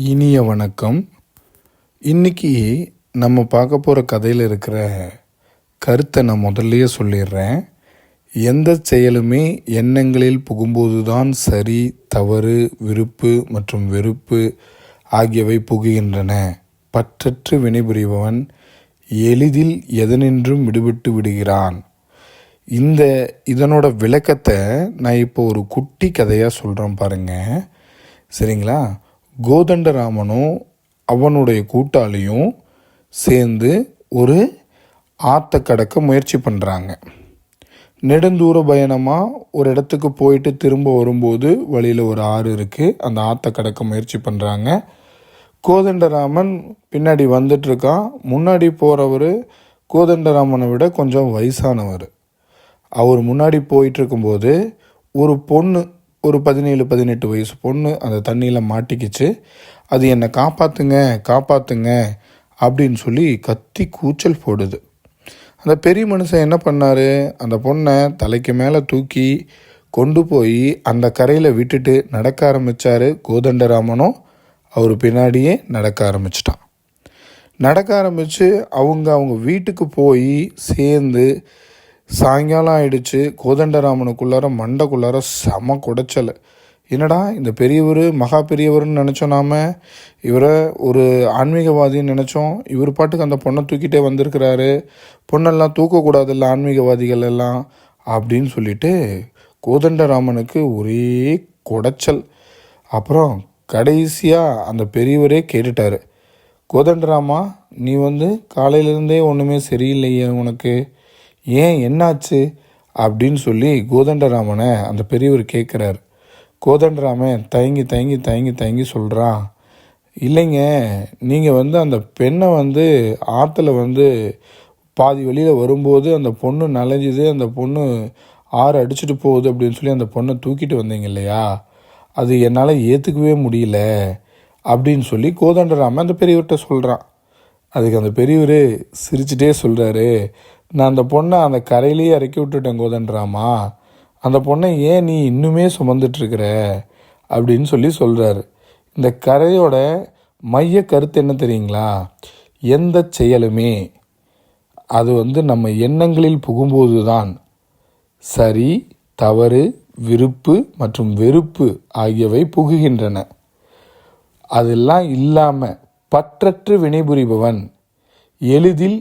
இனிய வணக்கம். இன்னைக்கு நம்ம பார்க்க போகிற கதையில் இருக்கிற கருத்தை நான் முதல்லயே சொல்லிடுறேன். எந்த செயலுமே எண்ணங்களில் புகும்போது தான் சரி, தவறு, விருப்பு மற்றும் வெறுப்பு ஆகியவை புகுகின்றன. பற்றற்று வினைபுரிபவன் எளிதில் எதனின்றும் விடுபட்டு விடுகிறான். இதனோட விளக்கத்தை நான் இப்போ ஒரு குட்டி கதையாக சொல்கிறேன் பாருங்க. சரிங்களா? கோதண்டராமனும் அவனுடைய கூட்டாளியும் சேர்ந்து ஒரு ஆற்றை கடக்க முயற்சி பண்ணுறாங்க. நெடுந்தூர பயணமாக ஒரு இடத்துக்கு போயிட்டு திரும்ப வரும்போது வழியில் ஒரு ஆறு இருக்குது. அந்த ஆற்றை கடக்க முயற்சி பண்ணுறாங்க. கோதண்டராமன் பின்னாடி வந்துட்டுருக்கான். முன்னாடி போகிறவர் கோதண்டராமனை விட கொஞ்சம் வயசானவர். அவர் முன்னாடி போயிட்டுருக்கும்போது ஒரு பொண்ணு, ஒரு 17-18 வயசு பொண்ணு அந்த தண்ணியில் மாட்டிக்கிச்சு. அது என்னை காப்பாற்றுங்க அப்படின்னு சொல்லி கத்தி கூச்சல் போடுது. அந்த பெரிய மனுஷன் என்ன பண்ணார், அந்த பொண்ணை தலைக்கு மேலே தூக்கி கொண்டு போய் அந்த கரையில் விட்டுட்டு நடக்க ஆரம்பித்தார். கோதண்டராமனும் அவர் பின்னாடியே நடக்க ஆரம்பிச்சிட்டான். நடக்க ஆரம்பித்து அவங்க வீட்டுக்கு போய் சேர்ந்து சாயங்காலம் ஆயிடுச்சு. கோதண்டராமனுக்குள்ளார மண்டைக்குள்ளார செம குடைச்சல். என்னடா இந்த பெரியவர் மகா பெரியவர்னு நினச்சோம், நாம் இவரை ஒரு ஆன்மீகவாதின்னு நினச்சோம். இவர் பாட்டுக்கு அந்த பொண்ணை தூக்கிட்டே வந்திருக்கிறாரு. பொண்ணெல்லாம் தூக்கக்கூடாதுல்ல ஆன்மீகவாதிகள் எல்லாம் அப்படின்னு சொல்லிட்டு கோதண்டராமனுக்கு ஒரே குடைச்சல். அப்புறம் கடைசியாக அந்த பெரியவரே கேட்டுட்டார், கோதண்டராமா, நீ காலையிலேருந்தே ஒன்றுமே சரியில்லையே, உனக்கு ஏன் என்னாச்சு அப்படின்னு சொல்லி கோதண்டராமனை அந்த பெரியவர் கேட்குறாரு. கோதண்டராமன் தயங்கி சொல்கிறான், இல்லைங்க, நீங்கள் அந்த பெண்ணை ஆற்றுல பாதி வெளியில் வரும்போது அந்த பொண்ணு நனைஞ்சுது, அந்த பொண்ணு ஆறு அடிச்சுட்டு போகுது அப்படின்னு சொல்லி அந்த பொண்ணை தூக்கிட்டு வந்தீங்க இல்லையா, அது என்னால் ஏற்றுக்கவே முடியல அப்படின்னு சொல்லி கோதண்டராமன் அந்த பெரியவர்கிட்ட சொல்கிறான். அதுக்கு அந்த பெரியவர் சிரிச்சுட்டே சொல்கிறாரு, நான் அந்த பொண்ணை அந்த கரையிலேயே இறக்கி விட்டுட்டேன் கோதண்டராமா, அந்த பொண்ணை ஏன் நீ இன்னுமே சுமந்துட்டுருக்கிற அப்படின்னு சொல்லி சொல்கிறாரு. இந்த கரையோட மைய கருத்து என்ன தெரியுங்களா? எந்த செயலுமே அது நம்ம எண்ணங்களில் புகும்போது தான் சரி, தவறு, விருப்பு மற்றும் வெறுப்பு ஆகியவை புகுகின்றன. அதெல்லாம் இல்லாமல் பற்றற்று வினைபுரிபவன் எளிதில்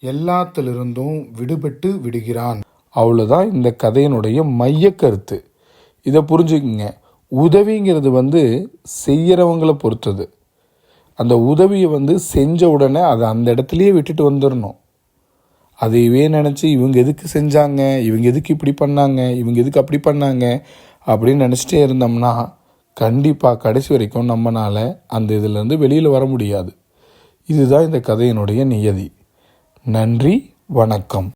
எல்லாத்திலிருந்தும் விடுபட்டு விடுகிறான். அவ்வளோதான் இந்த கதையினுடைய மைய கருத்து. இதை புரிஞ்சுக்குங்க. உதவிங்கிறது செய்கிறவங்களை பொறுத்தது. அந்த உதவியை செஞ்ச உடனே அதை அந்த இடத்துலையே விட்டுட்டு வந்துடணும். அதையவே நினச்சி இவங்க எதுக்கு செஞ்சாங்க, இவங்க எதுக்கு இப்படி பண்ணாங்க, இவங்க எதுக்கு அப்படி பண்ணாங்க அப்படின்னு நினச்சிட்டே இருந்தோம்னா கண்டிப்பாக கடைசி வரைக்கும் நம்மளால் அந்த இதிலேருந்து வெளியில் வர முடியாது. இதுதான் இந்த கதையினுடைய நியதி. நன்றி, வணக்கம்.